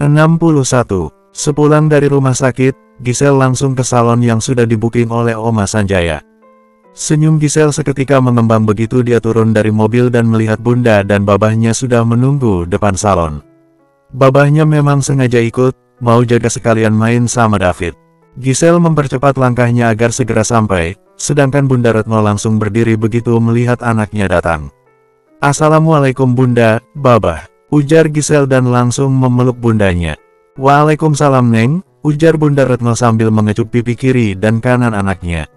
61. Sepulang dari rumah sakit, Giselle langsung ke salon yang sudah dibuking oleh Oma Sanjaya. Senyum Giselle seketika mengembang begitu dia turun dari mobil dan melihat bunda dan babahnya sudah menunggu depan salon. Babahnya memang sengaja ikut, mau jaga sekalian main sama David. Giselle mempercepat langkahnya agar segera sampai, sedangkan Bunda Retno langsung berdiri begitu melihat anaknya datang. "Assalamualaikum Bunda, Babah," ujar Giselle dan langsung memeluk bundanya. "Waalaikumsalam Neng," ujar Bunda Retno sambil mengecup pipi kiri dan kanan anaknya.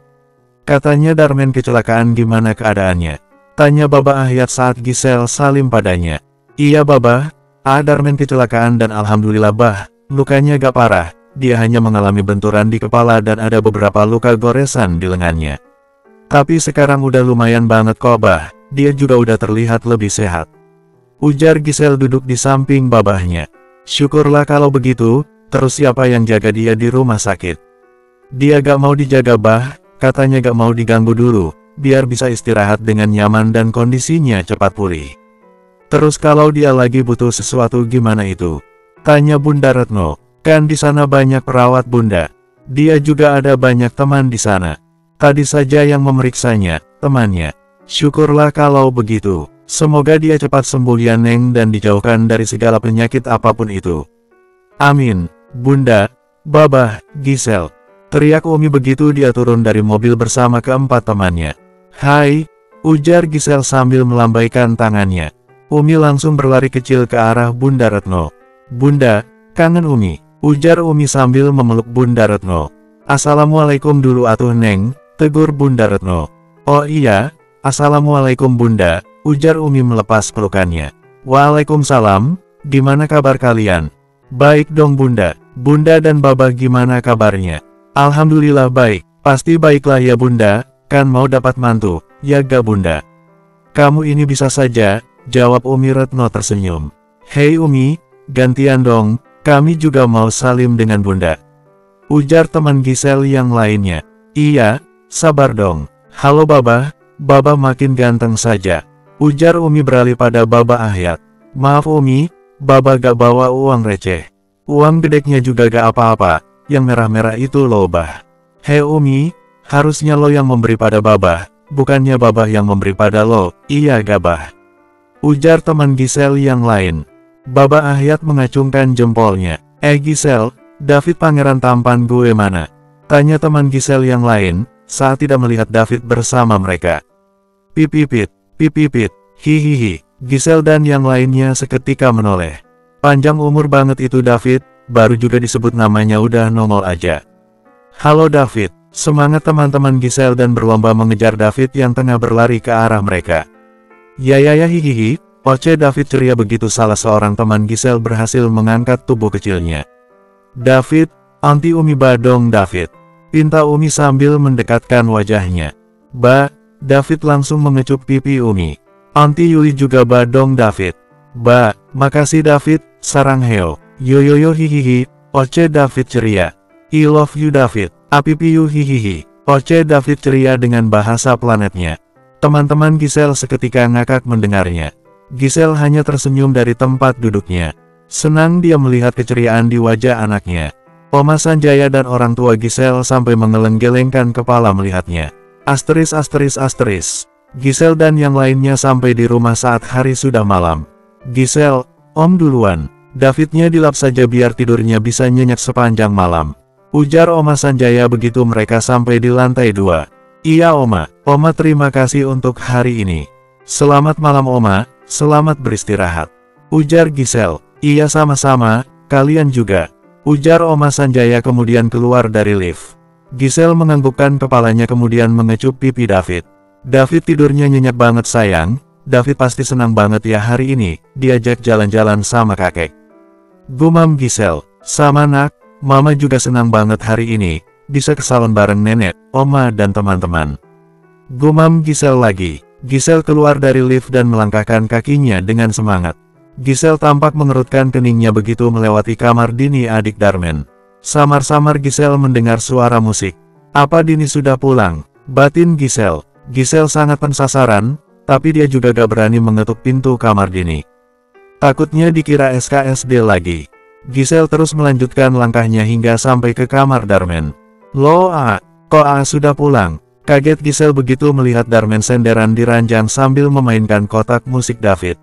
"Katanya Darmen kecelakaan, gimana keadaannya?" tanya Baba Ahyat saat Giselle salim padanya. "Iya Babah, Darmen kecelakaan dan alhamdulillah Bah, lukanya gak parah, dia hanya mengalami benturan di kepala dan ada beberapa luka goresan di lengannya. Tapi sekarang udah lumayan banget kok Bah, dia juga udah terlihat lebih sehat," ujar Giselle duduk di samping babahnya. "Syukurlah kalau begitu, terus siapa yang jaga dia di rumah sakit?" "Dia gak mau dijaga Bah, katanya gak mau diganggu dulu, biar bisa istirahat dengan nyaman dan kondisinya cepat pulih." "Terus kalau dia lagi butuh sesuatu gimana itu?" tanya Bunda Retno. "Kan di sana banyak perawat Bunda. Dia juga ada banyak teman di sana. Tadi saja yang memeriksanya, temannya." "Syukurlah kalau begitu. Semoga dia cepat sembuh ya Neng dan dijauhkan dari segala penyakit apapun itu." "Amin, Bunda, Babah, Giselle," teriak Umi begitu dia turun dari mobil bersama keempat temannya. "Hai," ujar Giselle sambil melambaikan tangannya. Umi langsung berlari kecil ke arah Bunda Retno. "Bunda, kangen Umi," ujar Umi sambil memeluk Bunda Retno. "Assalamualaikum dulu atuh Neng," tegur Bunda Retno. "Oh iya, Assalamualaikum Bunda," ujar Umi melepas pelukannya. "Waalaikumsalam, gimana kabar kalian?" "Baik dong Bunda, Bunda dan Babah gimana kabarnya?" "Alhamdulillah baik, pasti baiklah ya Bunda, kan mau dapat mantu, ya gak Bunda?" "Kamu ini bisa saja," jawab Umi Retno tersenyum. "Hei Umi, gantian dong, kami juga mau salim dengan Bunda," ujar teman Giselle yang lainnya. "Iya, sabar dong. Halo Babah, Babah makin ganteng saja," ujar Umi beralih pada Baba Ahyat. "Maaf Umi, Babah gak bawa uang receh. Uang gedeknya juga gak apa-apa, yang merah-merah itu loh Bah." "Hei Umi, harusnya lo yang memberi pada Babah, bukannya Babah yang memberi pada lo, iya gak Bah?" ujar teman Giselle yang lain. Baba Ahyat mengacungkan jempolnya. Giselle, David pangeran tampan gue mana?" tanya teman Giselle yang lain, saat tidak melihat David bersama mereka. Pipipit, pipipit, hihihi, Giselle dan yang lainnya seketika menoleh. Panjang umur banget itu David, baru juga disebut namanya udah nongol aja. "Halo David," semangat teman-teman Giselle dan berlomba mengejar David yang tengah berlari ke arah mereka. "Ya hihihi," Oce David ceria begitu salah seorang teman Giselle berhasil mengangkat tubuh kecilnya. "David, anti Umi badong David," pinta Umi sambil mendekatkan wajahnya. "Ba," David langsung mengecup pipi Umi. "Anti Yuli juga badong David." "Ba, makasih David, sarang heo." "Yoyoyo hihihi," Oce David ceria. "I love you David, apipiyu hihihi," Oce David ceria dengan bahasa planetnya. Teman-teman Giselle seketika ngakak mendengarnya. Giselle hanya tersenyum dari tempat duduknya. Senang dia melihat keceriaan di wajah anaknya. Oma Sanjaya dan orang tua Giselle sampai menggeleng-gelengkan kepala melihatnya. Asteris. Giselle dan yang lainnya sampai di rumah saat hari sudah malam. "Giselle, Om duluan. Davidnya dilap saja biar tidurnya bisa nyenyak sepanjang malam," ujar Oma Sanjaya begitu mereka sampai di lantai 2. "Iya Oma, Oma terima kasih untuk hari ini." "Selamat malam Oma, selamat beristirahat," ujar Giselle. "Iya sama-sama, kalian juga," ujar Oma Sanjaya kemudian keluar dari lift. Giselle menganggukkan kepalanya kemudian mengecup pipi David. "David tidurnya nyenyak banget sayang, David pasti senang banget ya hari ini, diajak jalan-jalan sama kakek," gumam Giselle. "Sama nak, Mama juga senang banget hari ini, bisa ke salon bareng nenek, Oma dan teman-teman," gumam Giselle lagi. Giselle keluar dari lift dan melangkahkan kakinya dengan semangat. Giselle tampak mengerutkan keningnya begitu melewati kamar Dini adik Darmen. Samar-samar Giselle mendengar suara musik. "Apa Dini sudah pulang?" batin Giselle. Giselle sangat penasaran, tapi dia juga gak berani mengetuk pintu kamar Dini. Takutnya dikira SKSD lagi. Giselle terus melanjutkan langkahnya hingga sampai ke kamar Darmen. Loh kok sudah pulang? Kaget Giselle begitu melihat Darmen senderan di ranjang sambil memainkan kotak musik David.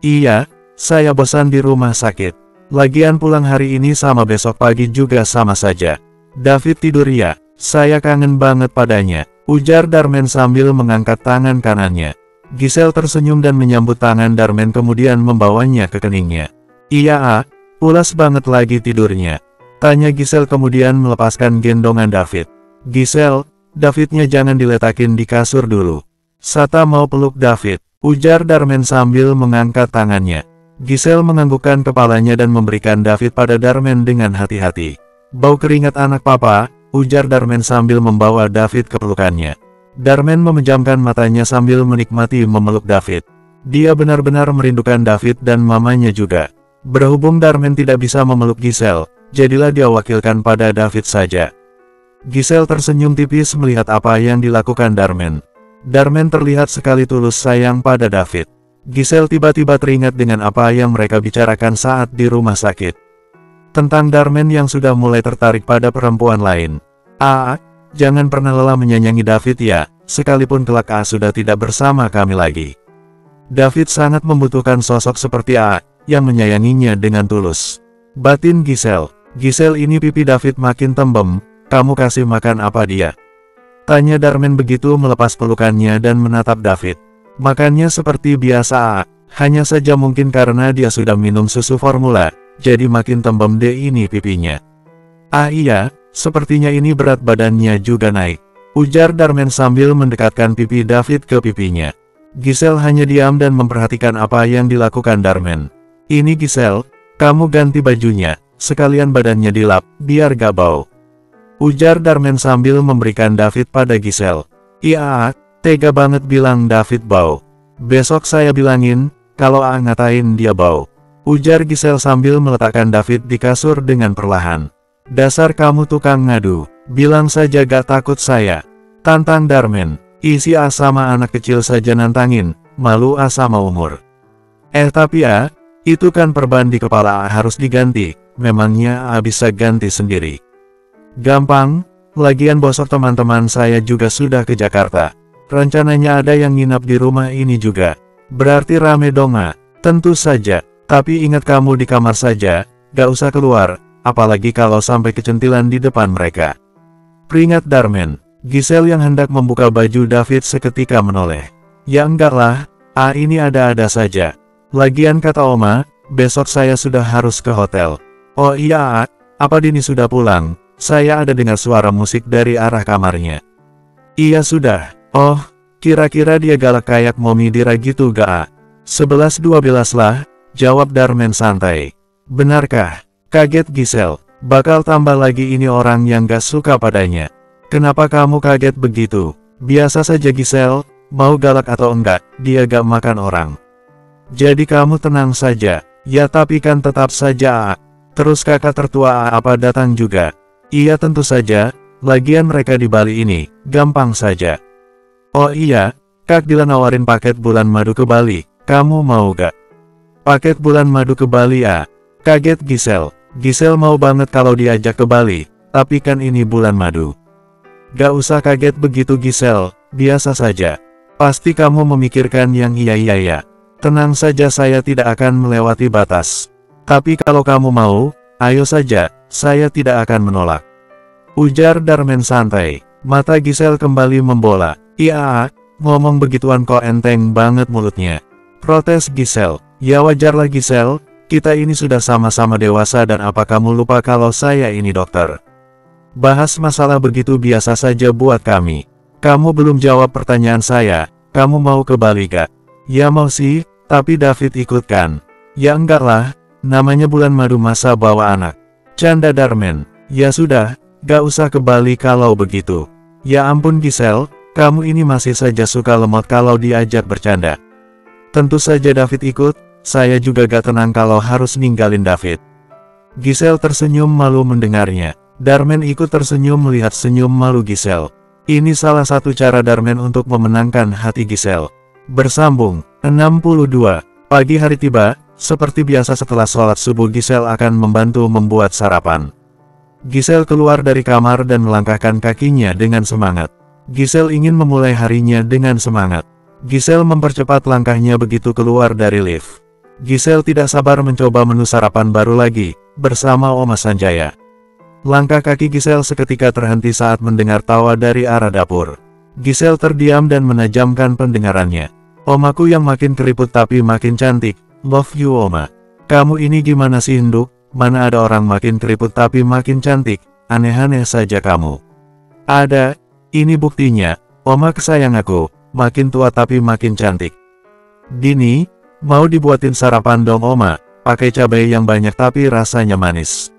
Iya, saya bosan di rumah sakit. Lagian pulang hari ini sama besok pagi juga sama saja. David tidur ya, saya kangen banget padanya, ujar Darmen sambil mengangkat tangan kanannya. Giselle tersenyum dan menyambut tangan Darmen kemudian membawanya ke keningnya. Iya pulas banget lagi tidurnya, tanya Giselle kemudian melepaskan gendongan David. Giselle, Davidnya jangan diletakin di kasur dulu. Sata mau peluk David, ujar Darmen sambil mengangkat tangannya. Giselle menganggukkan kepalanya dan memberikan David pada Darmen dengan hati-hati. Bau keringat anak papa, ujar Darmen sambil membawa David ke pelukannya. Darmen memejamkan matanya sambil menikmati memeluk David. Dia benar-benar merindukan David dan mamanya juga. Berhubung Darmen tidak bisa memeluk Giselle, jadilah dia wakilkan pada David saja. Giselle tersenyum tipis melihat apa yang dilakukan Darmen. Darmen terlihat sekali tulus sayang pada David. Giselle tiba-tiba teringat dengan apa yang mereka bicarakan saat di rumah sakit. Tentang Darmen yang sudah mulai tertarik pada perempuan lain. Jangan pernah lelah menyayangi David ya, sekalipun kelak sudah tidak bersama kami lagi. David sangat membutuhkan sosok seperti yang menyayanginya dengan tulus. Batin Giselle. Giselle, ini pipi David makin tembem, kamu kasih makan apa dia? Tanya Darmen begitu melepas pelukannya dan menatap David. Makannya seperti biasa hanya saja mungkin karena dia sudah minum susu formula, jadi makin tembem deh ini pipinya. Iya, sepertinya ini berat badannya juga naik, ujar Darmen sambil mendekatkan pipi David ke pipinya. Giselle hanya diam dan memperhatikan apa yang dilakukan Darmen. Ini Giselle, kamu ganti bajunya, sekalian badannya dilap, biar gak bau, ujar Darmen sambil memberikan David pada Giselle. Iya, tega banget bilang David bau. Besok saya bilangin, kalau ngatain dia bau, ujar Giselle sambil meletakkan David di kasur dengan perlahan. Dasar kamu tukang ngadu, bilang saja gak takut saya, tantang Darmen. Isi sama anak kecil saja nantangin, malu sama umur. Tapi itu kan perban di kepala harus diganti, memangnya bisa ganti sendiri? Gampang, lagian bosok teman-teman saya juga sudah ke Jakarta. Rencananya ada yang nginap di rumah ini juga. Berarti rame dong Tentu saja, tapi ingat kamu di kamar saja, gak usah keluar, apalagi kalau sampai kecentilan di depan mereka, peringat Darmen. Giselle yang hendak membuka baju David seketika menoleh. Ya enggak lah, ini ada-ada saja. Lagian kata Oma, besok saya sudah harus ke hotel. Oh iya apa Dini sudah pulang? Saya ada dengar suara musik dari arah kamarnya. Iya sudah. Oh, kira-kira dia galak kayak Momi Dira gitu gak? 11-12 lah, jawab Darmen santai. Benarkah? Kaget Giselle. Bakal tambah lagi ini orang yang gak suka padanya. Kenapa kamu kaget begitu? Biasa saja Giselle, mau galak atau enggak, dia gak makan orang. Jadi kamu tenang saja. Ya tapi kan tetap saja Terus kakak tertua apa datang juga? Iya tentu saja, lagian mereka di Bali ini, gampang saja. Oh iya, Kak Dila nawarin paket bulan madu ke Bali, kamu mau gak? Paket bulan madu ke Bali Kaget Giselle. Giselle mau banget kalau diajak ke Bali, tapi kan ini bulan madu. Gak usah kaget begitu Giselle, biasa saja. Pasti kamu memikirkan yang iya. Tenang saja saya tidak akan melewati batas. Tapi kalau kamu mau, ayo saja, saya tidak akan menolak. Ujar Darmen santai. Mata Giselle kembali membola. Iya, ngomong begituan kok enteng banget mulutnya. Protes Giselle. Ya wajarlah Giselle, kita ini sudah sama-sama dewasa dan apa kamu lupa kalau saya ini dokter? Bahas masalah begitu biasa saja buat kami. Kamu belum jawab pertanyaan saya, kamu mau ke Bali gak? Ya mau sih, tapi David ikut kan? Ya enggak lah, namanya bulan madu masa bawa anak. Canda Darmen. Ya sudah, gak usah ke Bali kalau begitu. Ya ampun Giselle, kamu ini masih saja suka lemot kalau diajak bercanda. Tentu saja David ikut, saya juga gak tenang kalau harus ninggalin David. Giselle tersenyum malu mendengarnya. Darmen ikut tersenyum melihat senyum malu Giselle. Ini salah satu cara Darmen untuk memenangkan hati Giselle. Bersambung. 62. Pagi hari tiba, Seperti biasa setelah sholat subuh Giselle akan membantu membuat sarapan. Giselle keluar dari kamar dan melangkahkan kakinya dengan semangat. Giselle ingin memulai harinya dengan semangat. Giselle mempercepat langkahnya begitu keluar dari lift. Giselle tidak sabar mencoba menu sarapan baru lagi, bersama Oma Sanjaya. Langkah kaki Giselle seketika terhenti saat mendengar tawa dari arah dapur. Giselle terdiam dan menajamkan pendengarannya. Omaku yang makin keriput tapi makin cantik. Love you Oma. Kamu ini gimana sih Nduk? Mana ada orang makin keriput tapi makin cantik, aneh-aneh saja kamu. Ada, ini buktinya, Oma kesayang aku, makin tua tapi makin cantik. Dini, mau dibuatin sarapan dong Oma, pakai cabai yang banyak tapi rasanya manis.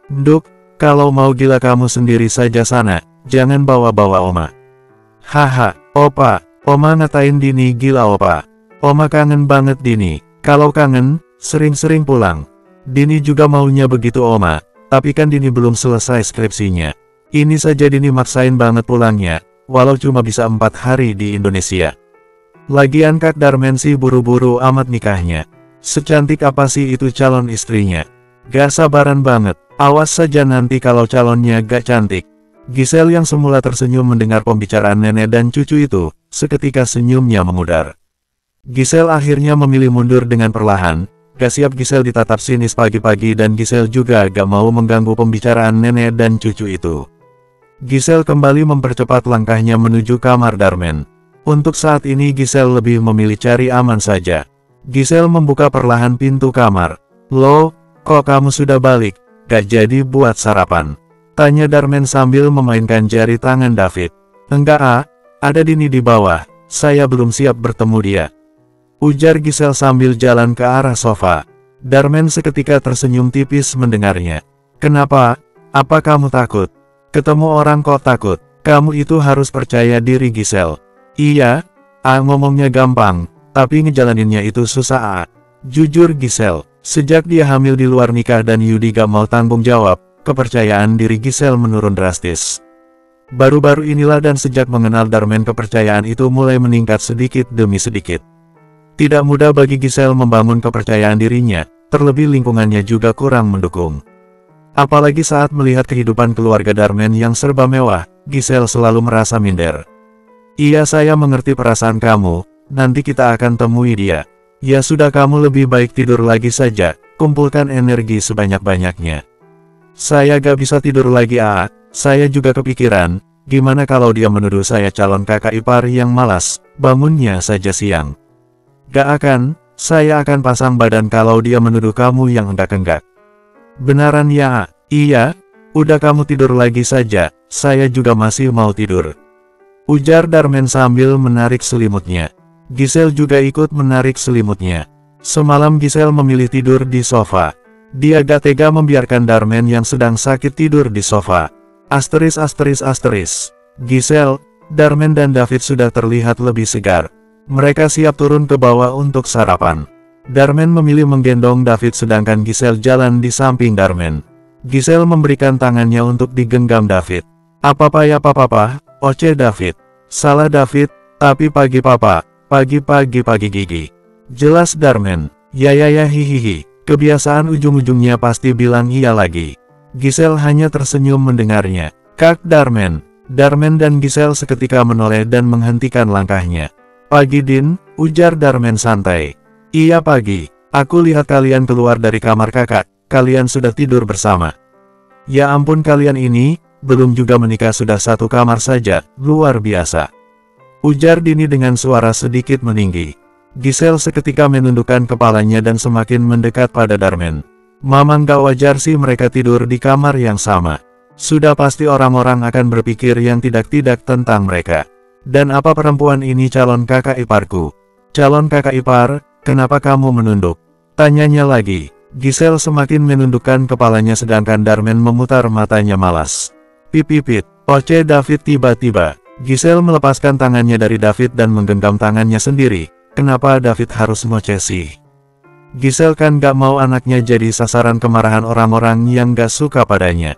Nduk, kalau mau gila kamu sendiri saja sana, jangan bawa-bawa Oma. Haha, Opa, Oma ngatain Dini gila Opa. Oma kangen banget Dini. Kalau kangen, sering-sering pulang. Dini juga maunya begitu Oma, tapi kan Dini belum selesai skripsinya. Ini saja Dini maksain banget pulangnya, walau cuma bisa 4 hari di Indonesia. Lagian Kak Darmen sih buru-buru amat nikahnya. Secantik apa sih itu calon istrinya? Gak sabaran banget, awas saja nanti kalau calonnya gak cantik. Giselle yang semula tersenyum mendengar pembicaraan nenek dan cucu itu, seketika senyumnya memudar. Giselle akhirnya memilih mundur dengan perlahan, gak siap Giselle ditatap sinis pagi-pagi dan Giselle juga gak mau mengganggu pembicaraan nenek dan cucu itu. Giselle kembali mempercepat langkahnya menuju kamar Darmen. Untuk saat ini Giselle lebih memilih cari aman saja. Giselle membuka perlahan pintu kamar. Loh, kok kamu sudah balik? Gak jadi buat sarapan? Tanya Darmen sambil memainkan jari tangan David. Enggak ada Dini di bawah, saya belum siap bertemu dia. Ujar Giselle sambil jalan ke arah sofa. Darmen seketika tersenyum tipis mendengarnya. Kenapa? Apa kamu takut? Ketemu orang kok takut? Kamu itu harus percaya diri Giselle. Iya, ngomongnya gampang, tapi ngejalaninnya itu susah Jujur Giselle, sejak dia hamil di luar nikah dan Yudi gak mau tanggung jawab, kepercayaan diri Giselle menurun drastis. Baru-baru inilah dan sejak mengenal Darmen kepercayaan itu mulai meningkat sedikit demi sedikit. Tidak mudah bagi Giselle membangun kepercayaan dirinya, terlebih lingkungannya juga kurang mendukung. Apalagi saat melihat kehidupan keluarga Darmen yang serba mewah, Giselle selalu merasa minder. Iya saya mengerti perasaan kamu, nanti kita akan temui dia. Ya sudah kamu lebih baik tidur lagi saja, kumpulkan energi sebanyak-banyaknya. Saya gak bisa tidur lagi saya juga kepikiran, gimana kalau dia menuduh saya calon kakak ipar yang malas, bangunnya saja siang. Gak akan, saya akan pasang badan kalau dia menuduh kamu yang enggak-enggak. Benaran ya? Iya, udah kamu tidur lagi saja, saya juga masih mau tidur. Ujar Darmen sambil menarik selimutnya. Giselle juga ikut menarik selimutnya. Semalam Giselle memilih tidur di sofa. Dia gak tega membiarkan Darmen yang sedang sakit tidur di sofa. Asteris. Giselle, Darmen dan David sudah terlihat lebih segar. Mereka siap turun ke bawah untuk sarapan. Darmen memilih menggendong David sedangkan Giselle jalan di samping Darmen. Giselle memberikan tangannya untuk digenggam David. Apa ya papa, oce David. Salah David, tapi pagi papa, pagi gigi. Jelas Darmen, ya hihihi, kebiasaan ujung-ujungnya pasti bilang iya lagi. Giselle hanya tersenyum mendengarnya. Kak Darmen dan Giselle seketika menoleh dan menghentikan langkahnya. Pagi Din, ujar Darmen santai. Iya pagi, aku lihat kalian keluar dari kamar kakak, kalian sudah tidur bersama. Ya ampun kalian ini, belum juga menikah sudah satu kamar saja, luar biasa. Ujar Dini dengan suara sedikit meninggi. Giselle seketika menundukkan kepalanya dan semakin mendekat pada Darmen. Mamang gak wajar sih mereka tidur di kamar yang sama. Sudah pasti orang-orang akan berpikir yang tidak-tidak tentang mereka. Dan apa perempuan ini calon kakak iparku? Calon kakak ipar, kenapa kamu menunduk? Tanyanya lagi. Giselle semakin menundukkan kepalanya sedangkan Darmen memutar matanya malas. Pipipit, oce David tiba-tiba. Giselle melepaskan tangannya dari David dan menggenggam tangannya sendiri. Kenapa David harus ngoceh sih? Giselle kan gak mau anaknya jadi sasaran kemarahan orang-orang yang gak suka padanya.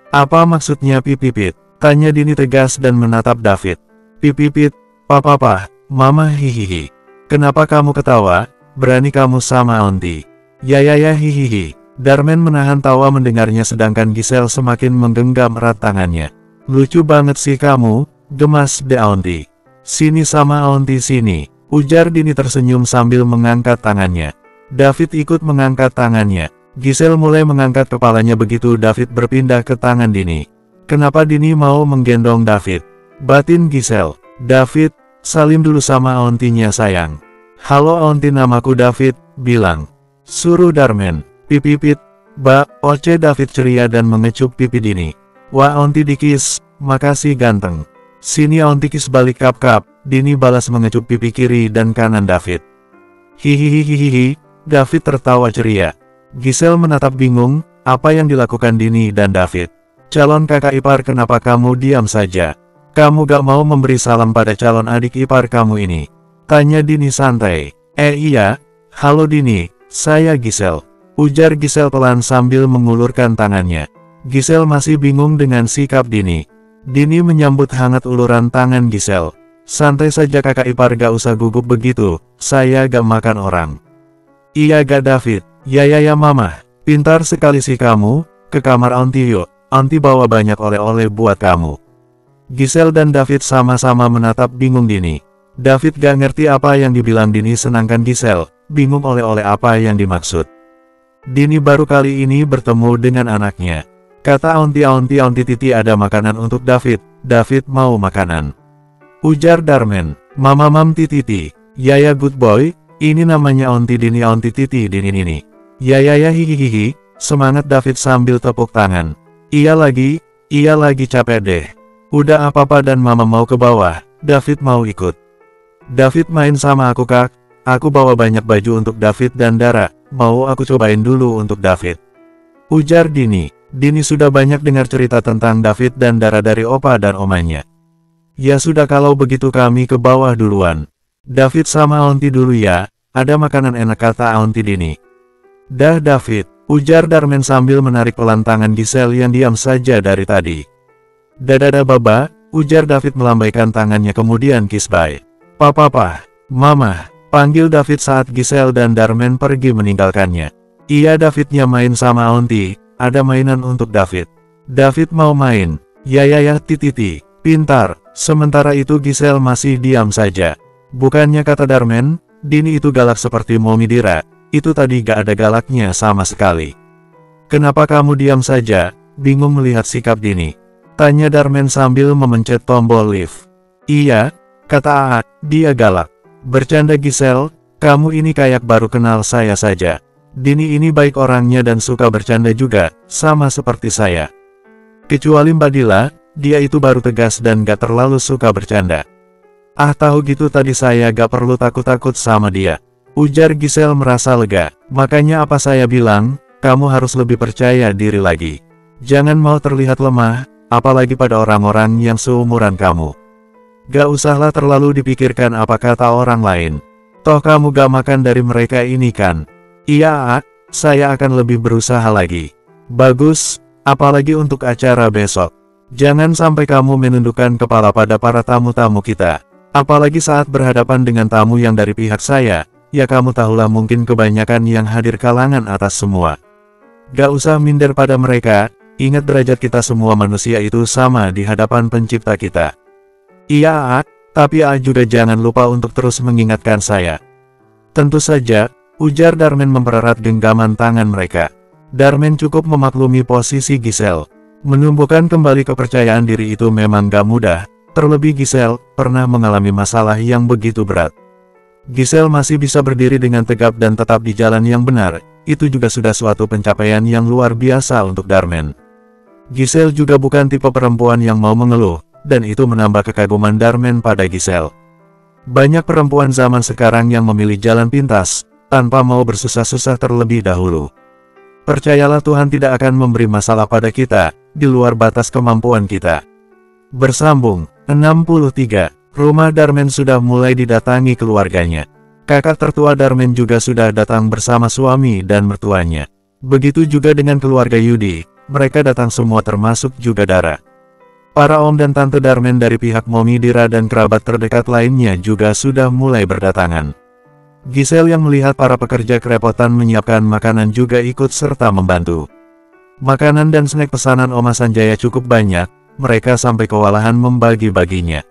Apa maksudnya pipipit? Tanya Dini tegas dan menatap David. Pipipit, papa, mama hihihi. Kenapa kamu ketawa? berani kamu sama Aunty. Ya hihihi. Darman menahan tawa mendengarnya sedangkan Giselle semakin menggenggam erat tangannya. Lucu banget sih kamu, gemas The Aunty. Sini sama Aunty sini, ujar Dini tersenyum sambil mengangkat tangannya. David ikut mengangkat tangannya. Giselle mulai mengangkat kepalanya begitu David berpindah ke tangan Dini. Kenapa Dini mau menggendong David? Batin Giselle. David, salim dulu sama Aunty-nya sayang. Halo Aunty, namaku David, bilang. Suruh Darman. Pipipit, oce David ceria dan mengecup pipi Dini. Wah Aunty dikis, makasih ganteng. Sini Aunty kis balik kap-kap, Dini balas mengecup pipi kiri dan kanan David. Hihihihihi, David tertawa ceria. Giselle menatap bingung, apa yang dilakukan Dini dan David. Calon kakak ipar, kenapa kamu diam saja? Kamu gak mau memberi salam pada calon adik ipar kamu ini? Tanya Dini santai. Iya, halo Dini, saya Giselle. Ujar Giselle pelan sambil mengulurkan tangannya. Giselle masih bingung dengan sikap Dini. Dini menyambut hangat uluran tangan Giselle. Santai saja kakak ipar, gak usah gugup begitu, saya gak makan orang. Iya gak David? Ya mama, pintar sekali sih kamu, ke kamar Aunty yuk, Aunty bawa banyak oleh-oleh buat kamu. Giselle dan David sama-sama menatap bingung Dini. David gak ngerti apa yang dibilang Dini sedangkan Giselle bingung oleh-oleh apa yang dimaksud. Dini baru kali ini bertemu dengan anaknya. Kata Aunty Titi ada makanan untuk David, David mau makanan. Ujar Darman, Mama Mam Titi, ya good boy, ini namanya Aunty Dini Aunty Titi Dini Nini. Ya hihihihi, semangat David sambil tepuk tangan. Iya lagi capek deh. Udah apa-apa dan Mama mau ke bawah, David mau ikut. David main sama aku kak, aku bawa banyak baju untuk David dan Dara. Mau aku cobain dulu untuk David. Ujar Dini. Dini sudah banyak dengar cerita tentang David dan Dara dari opa dan omanya. Ya sudah kalau begitu kami ke bawah duluan. David sama Aunty dulu ya, ada makanan enak kata Aunty Dini. Dah David, ujar Darman sambil menarik pelan tangan Giselle yang diam saja dari tadi. Dadah baba, ujar David melambaikan tangannya kemudian kiss bye. Papa, mama. Panggil David saat Giselle dan Darman pergi meninggalkannya. Iya Davidnya main sama Aunty, ada mainan untuk David. David mau main. Ya Titi, pintar. Sementara itu Giselle masih diam saja. Bukannya kata Darman, Dini itu galak seperti Momi Dira, itu tadi gak ada galaknya sama sekali. Kenapa kamu diam saja? Bingung melihat sikap Dini. Tanya Darman sambil memencet tombol lift. Iya, kata Aak, dia galak. Bercanda Giselle, kamu ini kayak baru kenal saya saja. Dini ini baik orangnya dan suka bercanda juga, sama seperti saya. Kecuali Mbak Dila, dia itu baru tegas dan gak terlalu suka bercanda. Ah tahu gitu tadi saya gak perlu takut-takut sama dia. Ujar Giselle merasa lega, makanya apa saya bilang, kamu harus lebih percaya diri lagi. Jangan mau terlihat lemah, apalagi pada orang-orang yang seumuran kamu. Gak usahlah terlalu dipikirkan apa kata orang lain. Toh kamu gak makan dari mereka ini kan? Iya saya akan lebih berusaha lagi. Bagus, apalagi untuk acara besok. Jangan sampai kamu menundukkan kepala pada para tamu-tamu kita. Apalagi saat berhadapan dengan tamu yang dari pihak saya, ya kamu tahulah mungkin kebanyakan yang hadir kalangan atas semua. Gak usah minder pada mereka, ingat derajat kita semua manusia itu sama di hadapan pencipta kita. Iya tapi juga jangan lupa untuk terus mengingatkan saya. Tentu saja, ujar Darman mempererat genggaman tangan mereka. Darman cukup memaklumi posisi Giselle. Menumbuhkan kembali kepercayaan diri itu memang gak mudah, terlebih Giselle pernah mengalami masalah yang begitu berat. Giselle masih bisa berdiri dengan tegap dan tetap di jalan yang benar, itu juga sudah suatu pencapaian yang luar biasa untuk Darman. Giselle juga bukan tipe perempuan yang mau mengeluh, dan itu menambah kekaguman Darman pada Giselle. Banyak perempuan zaman sekarang yang memilih jalan pintas, tanpa mau bersusah-susah terlebih dahulu. Percayalah Tuhan tidak akan memberi masalah pada kita, di luar batas kemampuan kita. Bersambung, 63, rumah Darman sudah mulai didatangi keluarganya. Kakak tertua Darman juga sudah datang bersama suami dan mertuanya. Begitu juga dengan keluarga Yudi, mereka datang semua termasuk juga Dara. Para om dan tante Darman dari pihak Momi Dira dan kerabat terdekat lainnya juga sudah mulai berdatangan. Giselle yang melihat para pekerja kerepotan menyiapkan makanan juga ikut serta membantu. Makanan dan snack pesanan Oma Sanjaya cukup banyak, mereka sampai kewalahan membagi-baginya.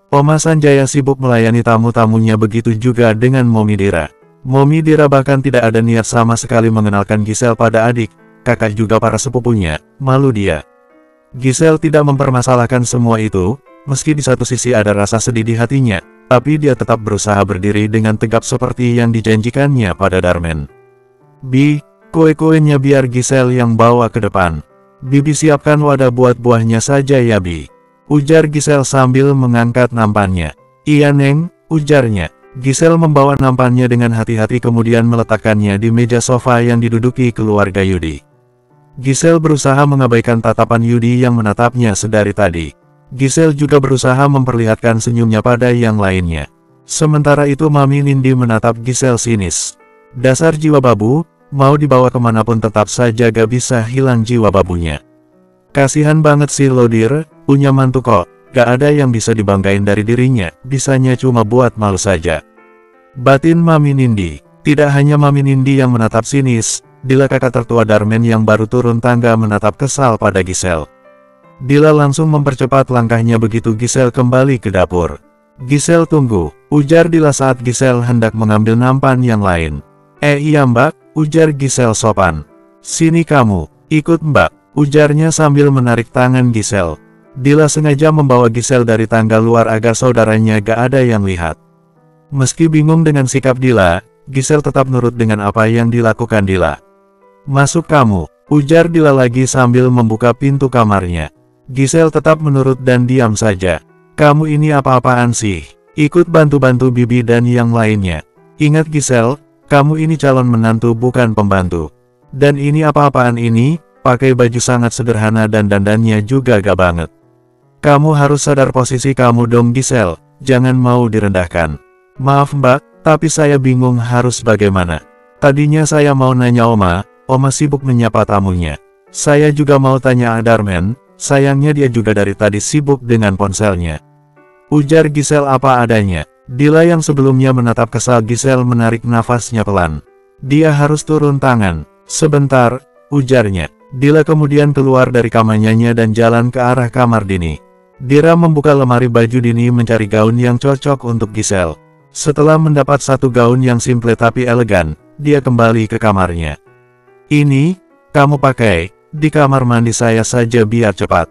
Oma Sanjaya sibuk melayani tamu-tamunya, begitu juga dengan Momidira. Momidira bahkan tidak ada niat sama sekali mengenalkan Giselle pada adik, kakak juga para sepupunya, malu dia. Giselle tidak mempermasalahkan semua itu, meski di satu sisi ada rasa sedih di hatinya, tapi dia tetap berusaha berdiri dengan tegap seperti yang dijanjikannya pada Darmen. Bi, kue-kuenya biar Giselle yang bawa ke depan. Bibi siapkan wadah buat buahnya saja ya Bi, ujar Giselle sambil mengangkat nampannya. Iya Neng, ujarnya. Giselle membawa nampannya dengan hati-hati kemudian meletakkannya di meja sofa yang diduduki keluarga Yudi. Giselle berusaha mengabaikan tatapan Yudi yang menatapnya sedari tadi. Giselle juga berusaha memperlihatkan senyumnya pada yang lainnya. Sementara itu Mami Nindi menatap Giselle sinis. Dasar jiwa babu, mau dibawa kemanapun tetap saja gak bisa hilang jiwa babunya. Kasihan banget sih lo Dir, punya mantu kok. Gak ada yang bisa dibanggain dari dirinya, bisanya cuma buat malu saja. Batin Mami Nindi. Tidak hanya Mami Nindi yang menatap sinis, Dila kakak tertua Darmen yang baru turun tangga menatap kesal pada Giselle. Dila langsung mempercepat langkahnya begitu Giselle kembali ke dapur. Giselle tunggu, ujar Dila saat Giselle hendak mengambil nampan yang lain. Iya mbak, ujar Giselle sopan. Sini kamu, ikut mbak, ujarnya sambil menarik tangan Giselle. Dila sengaja membawa Giselle dari tangga luar agar saudaranya gak ada yang lihat. Meski bingung dengan sikap Dila, Giselle tetap nurut dengan apa yang dilakukan Dila. Masuk kamu, ujar Dila lagi sambil membuka pintu kamarnya. Giselle tetap menurut dan diam saja. Kamu ini apa-apaan sih? Ikut bantu-bantu bibi dan yang lainnya. Ingat Giselle, kamu ini calon menantu bukan pembantu. Dan ini apa-apaan ini, pakai baju sangat sederhana dan dandannya juga gak banget. Kamu harus sadar posisi kamu dong Giselle, jangan mau direndahkan. Maaf mbak, tapi saya bingung harus bagaimana. Tadinya saya mau nanya Oma sibuk menyapa tamunya. Saya juga mau tanya Darmen, sayangnya dia juga dari tadi sibuk dengan ponselnya. Ujar Giselle apa adanya. Dila yang sebelumnya menatap kesal Giselle menarik nafasnya pelan. Dia harus turun tangan. Sebentar, ujarnya. Dila kemudian keluar dari kamarnya dan jalan ke arah kamar Dini. Dira membuka lemari baju Dini mencari gaun yang cocok untuk Giselle. Setelah mendapat satu gaun yang simple tapi elegan, dia kembali ke kamarnya. Ini, kamu pakai, di kamar mandi saya saja biar cepat.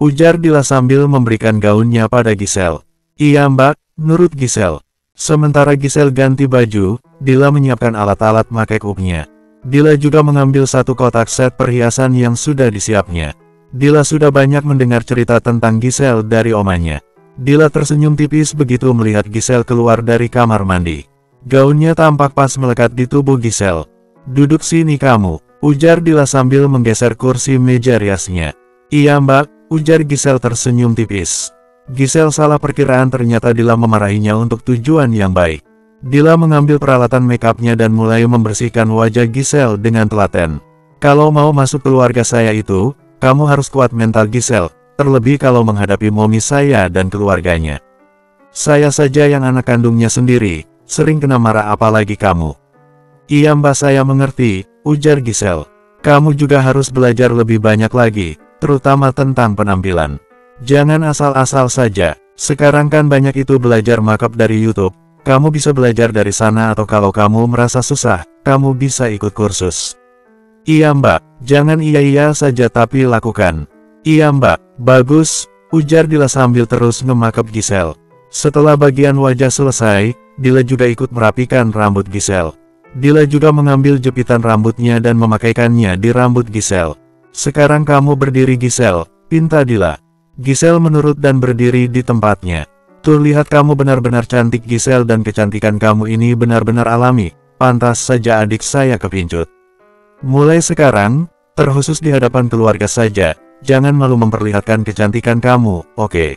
Ujar Dila sambil memberikan gaunnya pada Giselle. Iya mbak, nurut Giselle. Sementara Giselle ganti baju, Dila menyiapkan alat-alat make upnya. Dila juga mengambil satu kotak set perhiasan yang sudah disiapnya. Dila sudah banyak mendengar cerita tentang Giselle dari omanya. Dila tersenyum tipis begitu melihat Giselle keluar dari kamar mandi. Gaunnya tampak pas melekat di tubuh Giselle. Duduk sini kamu, ujar Dila sambil menggeser kursi meja riasnya. Iya mbak, ujar Giselle tersenyum tipis. Giselle salah perkiraan, ternyata Dila memarahinya untuk tujuan yang baik. Dila mengambil peralatan makeupnya dan mulai membersihkan wajah Giselle dengan telaten. Kalau mau masuk keluarga saya itu, kamu harus kuat mental Giselle, terlebih kalau menghadapi momi saya dan keluarganya. Saya saja yang anak kandungnya sendiri, sering kena marah apalagi kamu. Iya mbak saya mengerti, ujar Giselle. Kamu juga harus belajar lebih banyak lagi, terutama tentang penampilan. Jangan asal-asal saja, sekarang kan banyak itu belajar makeup dari YouTube. Kamu bisa belajar dari sana atau kalau kamu merasa susah, kamu bisa ikut kursus. Iya mbak, jangan iya-iya saja tapi lakukan. Iya mbak, bagus, ujar Dila sambil terus nge-makeup Giselle. Setelah bagian wajah selesai, Dila juga ikut merapikan rambut Giselle. Dila juga mengambil jepitan rambutnya dan memakaikannya di rambut Giselle. Sekarang kamu berdiri Giselle, pinta Dila. Giselle menurut dan berdiri di tempatnya. Tuh lihat kamu benar-benar cantik Giselle dan kecantikan kamu ini benar-benar alami, pantas saja adik saya kepincut. Mulai sekarang, terkhusus di hadapan keluarga saja, jangan malu memperlihatkan kecantikan kamu, oke?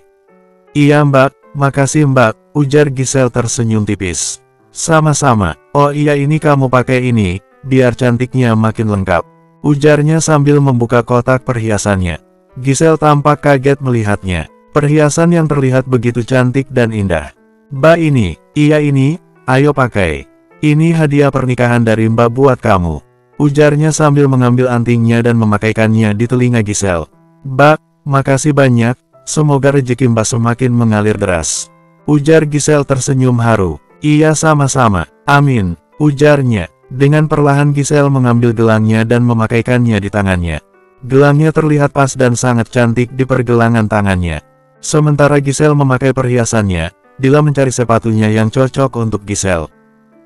Iya mbak, makasih mbak, ujar Giselle tersenyum tipis. Sama-sama, oh iya ini kamu pakai ini, biar cantiknya makin lengkap. Ujarnya sambil membuka kotak perhiasannya. Giselle tampak kaget melihatnya. Perhiasan yang terlihat begitu cantik dan indah. Mbak ini, iya ini, ayo pakai. Ini hadiah pernikahan dari Mbak buat kamu, ujarnya sambil mengambil antingnya dan memakaikannya di telinga Giselle. Mbak, makasih banyak, semoga rezeki Mbak semakin mengalir deras, ujar Giselle tersenyum haru. Iya sama-sama, amin, ujarnya. Dengan perlahan Giselle mengambil gelangnya dan memakaikannya di tangannya. Gelangnya terlihat pas dan sangat cantik di pergelangan tangannya. Sementara Giselle memakai perhiasannya, Dila mencari sepatunya yang cocok untuk Giselle.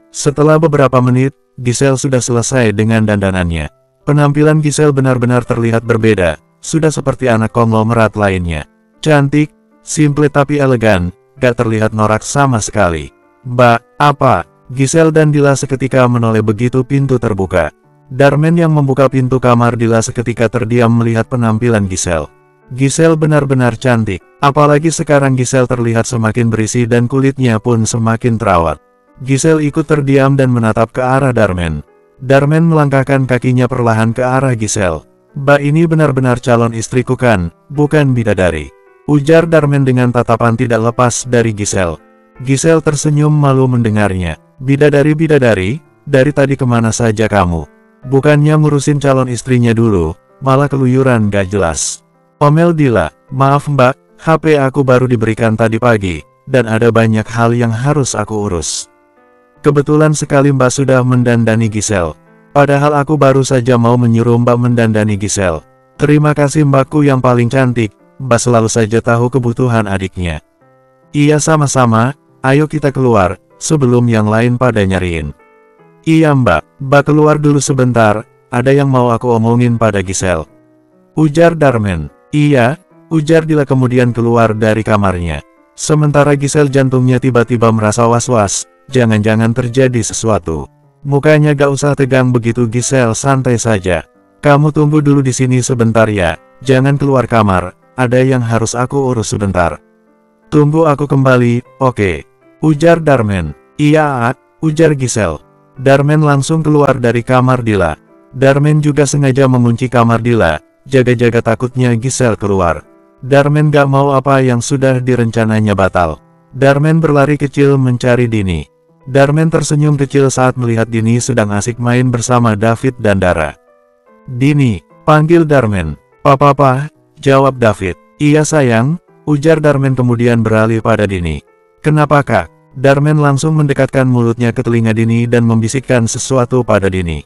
Setelah beberapa menit, Giselle sudah selesai dengan dandanannya. Penampilan Giselle benar-benar terlihat berbeda, sudah seperti anak konglomerat lainnya. Cantik, simple tapi elegan, gak terlihat norak sama sekali. Mbak, apa? Giselle dan Dila seketika menoleh begitu pintu terbuka. Darmen yang membuka pintu kamar Dila seketika terdiam melihat penampilan Giselle. Giselle benar-benar cantik, apalagi sekarang Giselle terlihat semakin berisi dan kulitnya pun semakin terawat. Giselle ikut terdiam dan menatap ke arah Darmen. Darmen melangkahkan kakinya perlahan ke arah Giselle. Mbak ini benar-benar calon istriku kan, bukan bidadari, ujar Darmen dengan tatapan tidak lepas dari Giselle. Giselle tersenyum malu mendengarnya. Bidadari-bidadari, dari tadi kemana saja kamu? Bukannya ngurusin calon istrinya dulu, malah keluyuran gak jelas. Omel Dila, maaf mbak, HP aku baru diberikan tadi pagi, dan ada banyak hal yang harus aku urus. Kebetulan sekali mbak sudah mendandani Giselle. Padahal aku baru saja mau menyuruh mbak mendandani Giselle. Terima kasih mbakku yang paling cantik, mbak selalu saja tahu kebutuhan adiknya. Iya sama-sama, ayo kita keluar, sebelum yang lain pada nyariin. Iya mbak keluar dulu sebentar, ada yang mau aku omongin pada Giselle, ujar Darmen. Iya, ujar Dila kemudian keluar dari kamarnya. Sementara Giselle jantungnya tiba-tiba merasa was-was, jangan-jangan terjadi sesuatu. Mukanya gak usah tegang begitu Giselle santai saja. Kamu tunggu dulu di sini sebentar ya, jangan keluar kamar, ada yang harus aku urus sebentar. Tunggu aku kembali, oke? Ujar Darmen. Iya, ujar Giselle. Darmen langsung keluar dari kamar Dila. Darmen juga sengaja mengunci kamar Dila, jaga-jaga takutnya Giselle keluar. Darmen gak mau apa yang sudah direncananya batal. Darmen berlari kecil mencari Dini. Darmen tersenyum kecil saat melihat Dini sedang asik main bersama David dan Dara. Dini, panggil Darmen. Papa, jawab David. Iya sayang, ujar Darmen kemudian beralih pada Dini. Kenapa kak? Darmen langsung mendekatkan mulutnya ke telinga Dini dan membisikkan sesuatu pada Dini.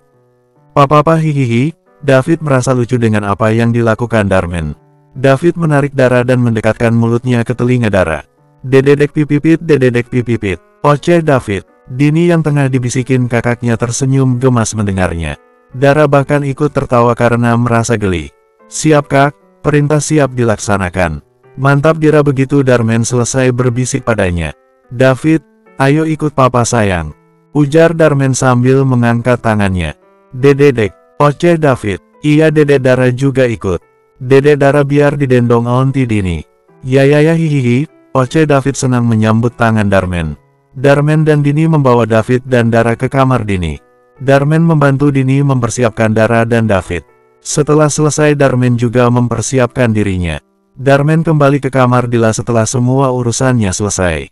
Papa hihihi, David merasa lucu dengan apa yang dilakukan Darmen. David menarik Dara dan mendekatkan mulutnya ke telinga Dara. Dededek pipipit, oceh David. Dini yang tengah dibisikin kakaknya tersenyum gemas mendengarnya. Dara bahkan ikut tertawa karena merasa geli. Siap kak, perintah siap dilaksanakan. Mantap Dira begitu Darmen selesai berbisik padanya. David, ayo ikut papa sayang, ujar Darmen sambil mengangkat tangannya. Dededek, oceh David. Iya dedek Dara juga ikut. Dedek Dara biar didendong onti Dini. Ya hihihi, oceh David senang menyambut tangan Darmen. Darmen dan Dini membawa David dan Dara ke kamar Dini. Darmen membantu Dini mempersiapkan Dara dan David. Setelah selesai Darmen juga mempersiapkan dirinya. Darmen kembali ke kamar Dila setelah semua urusannya selesai.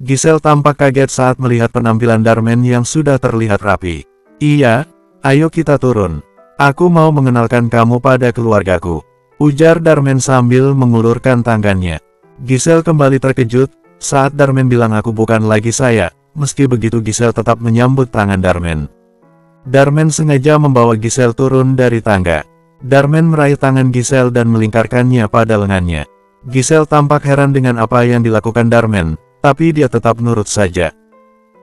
Giselle tampak kaget saat melihat penampilan Darmen yang sudah terlihat rapi. Iya, ayo kita turun. Aku mau mengenalkan kamu pada keluargaku, ujar Darmen sambil mengulurkan tangannya. Giselle kembali terkejut saat Darmen bilang aku bukan lagi saya. Meski begitu Giselle tetap menyambut tangan Darmen. Darmen sengaja membawa Giselle turun dari tangga. Darmen meraih tangan Giselle dan melingkarkannya pada lengannya. Giselle tampak heran dengan apa yang dilakukan Darmen, tapi dia tetap nurut saja.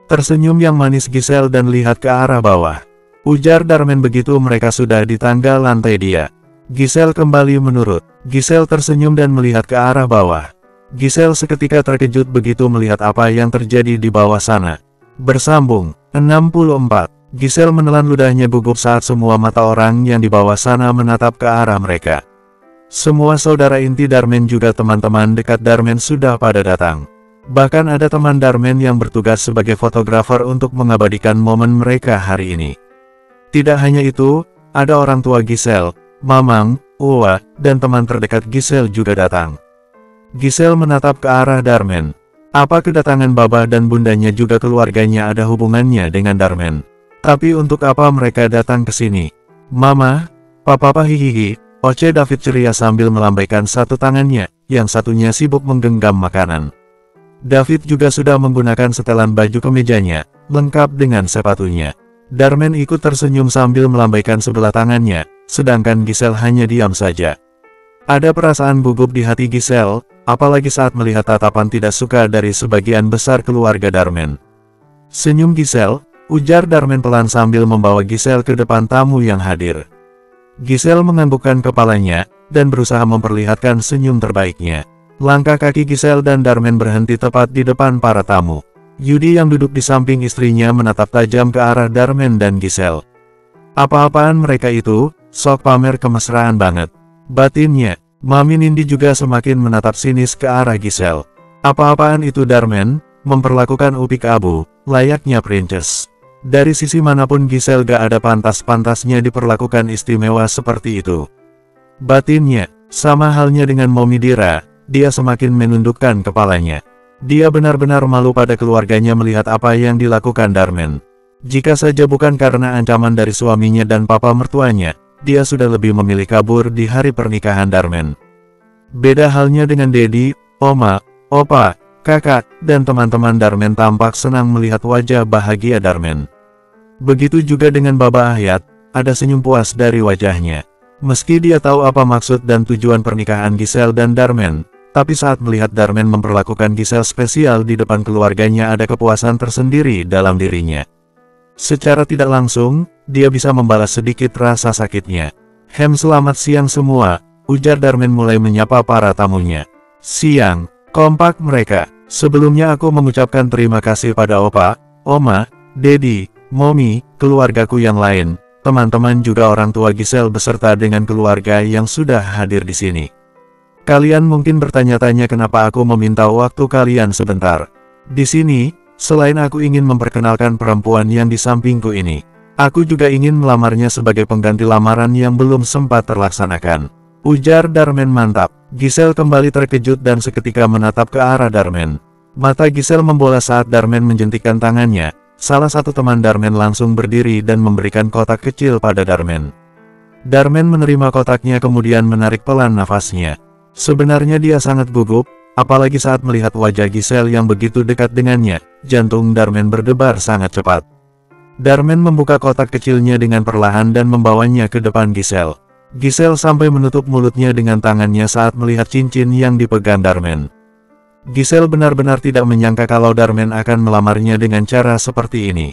Tersenyum yang manis Giselle dan lihat ke arah bawah. Ujar Darmen begitu mereka sudah di tangga lantai dia. Giselle kembali menurut. Giselle tersenyum dan melihat ke arah bawah. Giselle seketika terkejut begitu melihat apa yang terjadi di bawah sana. Bersambung, 64. Giselle menelan ludahnya gugup saat semua mata orang yang di bawah sana menatap ke arah mereka. Semua saudara inti Darmen juga teman-teman dekat Darmen sudah pada datang. Bahkan ada teman Darmen yang bertugas sebagai fotografer untuk mengabadikan momen mereka hari ini. Tidak hanya itu, ada orang tua Giselle, Mamang, Uwa, dan teman terdekat Giselle juga datang. Giselle menatap ke arah Darmen. Apa kedatangan Baba dan bundanya juga keluarganya ada hubungannya dengan Darman? Tapi untuk apa mereka datang ke sini? Mama, Papa hihihi, Oce David ceria sambil melambaikan satu tangannya, yang satunya sibuk menggenggam makanan. David juga sudah menggunakan setelan baju kemejanya, lengkap dengan sepatunya. Darman ikut tersenyum sambil melambaikan sebelah tangannya, sedangkan Giselle hanya diam saja. Ada perasaan gugup di hati Giselle, apalagi saat melihat tatapan tidak suka dari sebagian besar keluarga Darman. Senyum Giselle, ujar Darman pelan sambil membawa Giselle ke depan tamu yang hadir. Giselle menganggukkan kepalanya, dan berusaha memperlihatkan senyum terbaiknya. Langkah kaki Giselle dan Darman berhenti tepat di depan para tamu. Yudi yang duduk di samping istrinya menatap tajam ke arah Darman dan Giselle. Apa-apaan mereka itu, sok pamer kemesraan banget. Batinnya, Mami Nindi juga semakin menatap sinis ke arah Giselle. Apa-apaan itu Darman, memperlakukan Upik Abu, layaknya princess. Dari sisi manapun Giselle gak ada pantas-pantasnya diperlakukan istimewa seperti itu. Batinnya, sama halnya dengan Momi Dira, dia semakin menundukkan kepalanya. Dia benar-benar malu pada keluarganya melihat apa yang dilakukan Darman. Jika saja bukan karena ancaman dari suaminya dan papa mertuanya, dia sudah lebih memilih kabur di hari pernikahan Darman. Beda halnya dengan Dedi, Oma, Opa, Kakak, dan teman-teman Darman tampak senang melihat wajah bahagia Darman. Begitu juga dengan Baba Ahyat, ada senyum puas dari wajahnya. Meski dia tahu apa maksud dan tujuan pernikahan Giselle dan Darman, tapi saat melihat Darman memperlakukan Giselle spesial di depan keluarganya ada kepuasan tersendiri dalam dirinya. Secara tidak langsung, dia bisa membalas sedikit rasa sakitnya. Selamat siang semua, ujar Darman mulai menyapa para tamunya. Siang, kompak mereka. Sebelumnya aku mengucapkan terima kasih pada Opa, Oma, Dedi, Momi, keluargaku yang lain, teman-teman juga orang tua Giselle beserta dengan keluarga yang sudah hadir di sini. Kalian mungkin bertanya-tanya kenapa aku meminta waktu kalian sebentar. Di sini, selain aku ingin memperkenalkan perempuan yang di sampingku ini, aku juga ingin melamarnya sebagai pengganti lamaran yang belum sempat terlaksanakan. Ujar Darman mantap. Giselle kembali terkejut dan seketika menatap ke arah Darman. Mata Giselle membola saat Darman menjentikkan tangannya. Salah satu teman Darman langsung berdiri dan memberikan kotak kecil pada Darman. Darman menerima kotaknya kemudian menarik pelan nafasnya. Sebenarnya dia sangat gugup, apalagi saat melihat wajah Giselle yang begitu dekat dengannya. Jantung Darman berdebar sangat cepat. Darman membuka kotak kecilnya dengan perlahan dan membawanya ke depan Giselle. Giselle sampai menutup mulutnya dengan tangannya saat melihat cincin yang dipegang Darman. Giselle benar-benar tidak menyangka kalau Darman akan melamarnya dengan cara seperti ini.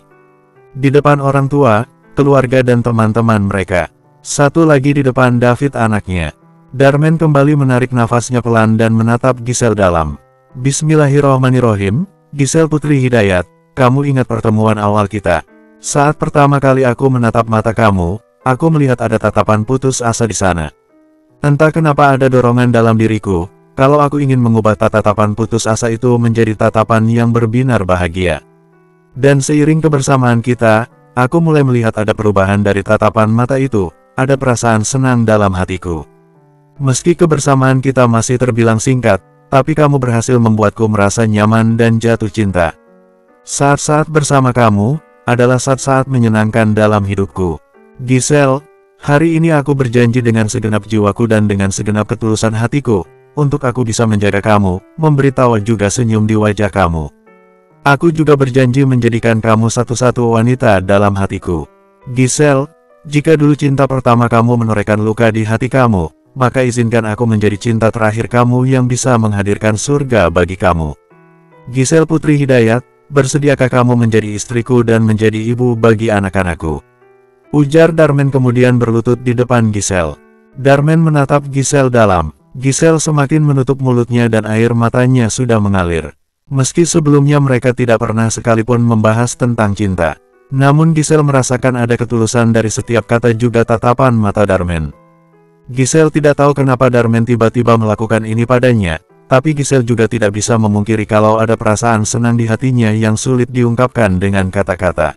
Di depan orang tua, keluarga dan teman-teman mereka. Satu lagi di depan David anaknya. Darman kembali menarik nafasnya pelan dan menatap Giselle dalam. Bismillahirrohmanirrohim, Giselle Putri Hidayat, kamu ingat pertemuan awal kita? Saat pertama kali aku menatap mata kamu, aku melihat ada tatapan putus asa di sana. Entah kenapa ada dorongan dalam diriku, kalau aku ingin mengubah tatapan putus asa itu menjadi tatapan yang berbinar bahagia. Dan seiring kebersamaan kita, aku mulai melihat ada perubahan dari tatapan mata itu, ada perasaan senang dalam hatiku. Meski kebersamaan kita masih terbilang singkat, tapi kamu berhasil membuatku merasa nyaman dan jatuh cinta. Saat-saat bersama kamu, adalah saat-saat menyenangkan dalam hidupku. Giselle, hari ini aku berjanji dengan segenap jiwaku dan dengan segenap ketulusan hatiku, untuk aku bisa menjaga kamu, memberi tawa juga senyum di wajah kamu. Aku juga berjanji menjadikan kamu satu-satu wanita dalam hatiku. Giselle, jika dulu cinta pertama kamu menorehkan luka di hati kamu, maka izinkan aku menjadi cinta terakhir kamu yang bisa menghadirkan surga bagi kamu. Giselle Putri Hidayat, bersediakah kamu menjadi istriku dan menjadi ibu bagi anak-anakku? Ujar Darman kemudian berlutut di depan Giselle. Darman menatap Giselle dalam. Giselle semakin menutup mulutnya dan air matanya sudah mengalir. Meski sebelumnya mereka tidak pernah sekalipun membahas tentang cinta, namun Giselle merasakan ada ketulusan dari setiap kata juga tatapan mata Darman. Giselle tidak tahu kenapa Darman tiba-tiba melakukan ini padanya, tapi Giselle juga tidak bisa memungkiri kalau ada perasaan senang di hatinya yang sulit diungkapkan dengan kata-kata.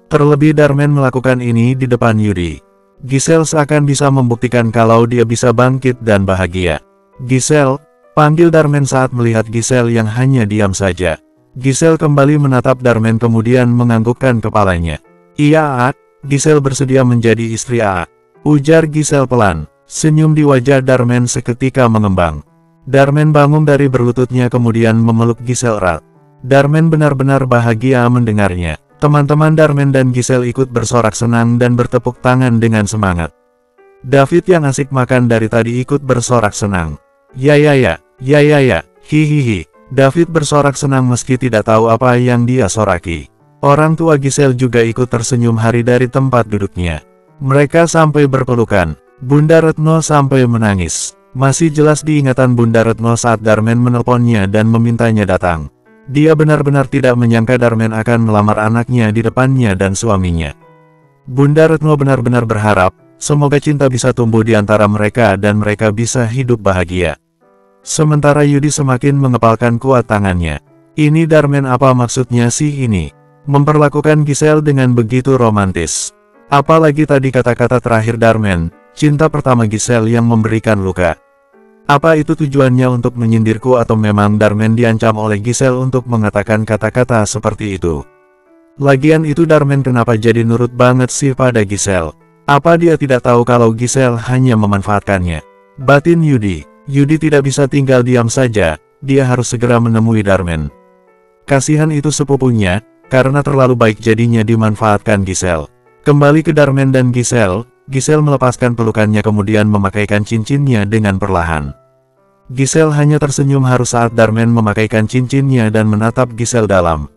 Terlebih Darman melakukan ini di depan Yudi. Giselle seakan bisa membuktikan kalau dia bisa bangkit dan bahagia. Giselle, Panggil Darmen saat melihat Giselle yang hanya diam saja. Giselle kembali menatap Darmen kemudian menganggukkan kepalanya. Iya, Aak, Giselle bersedia menjadi istri Aak. Ujar Giselle pelan. Senyum di wajah Darmen seketika mengembang. Darmen bangun dari berlututnya kemudian memeluk Giselle erat. Darmen benar-benar bahagia mendengarnya. Teman-teman Darmen dan Giselle ikut bersorak senang dan bertepuk tangan dengan semangat. David yang asik makan dari tadi ikut bersorak senang. Ya, hihihi. David bersorak senang meski tidak tahu apa yang dia soraki. Orang tua Giselle juga ikut tersenyum hari dari tempat duduknya. Mereka sampai berpelukan. Bunda Retno sampai menangis. Masih jelas diingatan Bunda Retno saat Darmen menelponnya dan memintanya datang. Dia benar-benar tidak menyangka Darmen akan melamar anaknya di depannya dan suaminya. Bunda Retno benar-benar berharap, semoga cinta bisa tumbuh di antara mereka dan mereka bisa hidup bahagia. Sementara Yudi semakin mengepalkan kuat tangannya. Ini Darmen apa maksudnya sih ini? Memperlakukan Giselle dengan begitu romantis. Apalagi tadi kata-kata terakhir Darmen, cinta pertama Giselle yang memberikan luka. Apa itu tujuannya untuk menyindirku atau memang Darmen diancam oleh Giselle untuk mengatakan kata-kata seperti itu? Lagian itu Darmen kenapa jadi nurut banget sih pada Giselle? Apa dia tidak tahu kalau Giselle hanya memanfaatkannya? Batin Yudi. Yudi tidak bisa tinggal diam saja, dia harus segera menemui Darmen. Kasihan itu sepupunya, karena terlalu baik jadinya dimanfaatkan Giselle. Kembali ke Darmen dan Giselle, Giselle melepaskan pelukannya kemudian memakaikan cincinnya dengan perlahan. Giselle hanya tersenyum haru saat Darmen memakaikan cincinnya dan menatap Giselle dalam.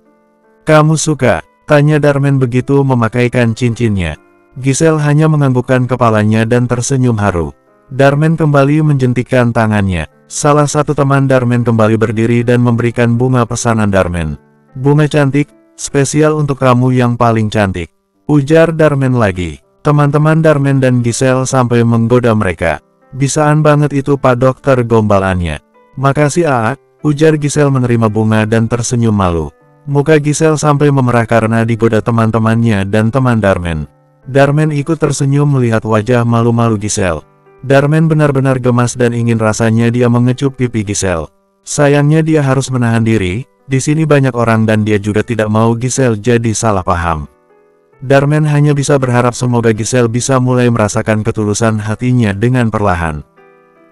Kamu suka? Tanya Darmen begitu memakaikan cincinnya. Giselle hanya menganggukkan kepalanya dan tersenyum haru. Darmen kembali menjentikkan tangannya. Salah satu teman Darmen kembali berdiri dan memberikan bunga pesanan Darmen. Bunga cantik, spesial untuk kamu yang paling cantik. Ujar Darmen lagi. Teman-teman Darmen dan Giselle sampai menggoda mereka. Bisaan banget itu Pak Dokter gombalannya. Makasih Aak, ujar Giselle menerima bunga dan tersenyum malu. Muka Giselle sampai memerah karena digoda teman-temannya dan teman Darmen. Darmen ikut tersenyum melihat wajah malu-malu Giselle. Darmen benar-benar gemas dan ingin rasanya dia mengecup pipi Giselle. Sayangnya dia harus menahan diri, di sini banyak orang dan dia juga tidak mau Giselle jadi salah paham. Darmen hanya bisa berharap semoga Giselle bisa mulai merasakan ketulusan hatinya dengan perlahan.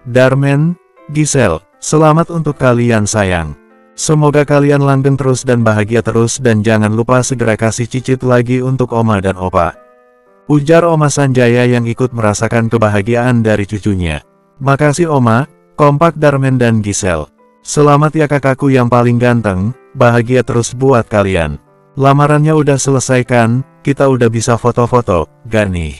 Darmen, Giselle, selamat untuk kalian sayang. Semoga kalian langgeng terus dan bahagia terus dan jangan lupa segera kasih cicit lagi untuk Oma dan Opa. Ujar Oma Sanjaya yang ikut merasakan kebahagiaan dari cucunya. Makasih Oma, kompak Darmen dan Giselle. Selamat ya kakakku yang paling ganteng, bahagia terus buat kalian. Lamarannya udah selesai kan, kita udah bisa foto-foto, gak nih?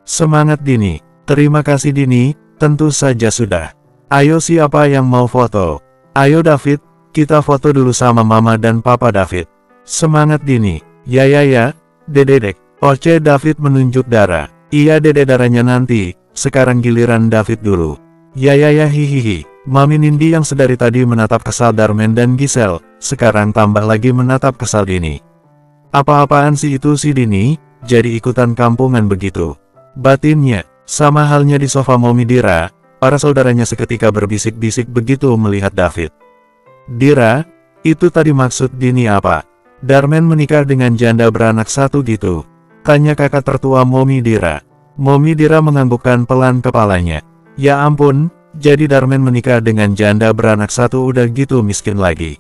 Semangat Dini. Terima kasih Dini, tentu saja sudah. Ayo siapa yang mau foto? Ayo David, kita foto dulu sama Mama dan Papa David. Semangat Dini. Ya, Dedek. Oce David menunjuk Dara. Iya Dede Daranya nanti, sekarang giliran David dulu. Ya hihihi. Mami Nindi yang sedari tadi menatap kesal Darmen dan Giselle, sekarang tambah lagi menatap kesal Dini. Apa-apaan sih itu si Dini, jadi ikutan kampungan begitu. Batinnya, sama halnya di sofa Momi Dira, para saudaranya seketika berbisik-bisik begitu melihat David. Dira, itu tadi maksud Dini apa? Darmen menikah dengan janda beranak satu gitu? Tanya kakak tertua Momi Dira. Momi Dira menganggukkan pelan kepalanya. Ya ampun, jadi Darmen menikah dengan janda beranak satu udah gitu miskin lagi.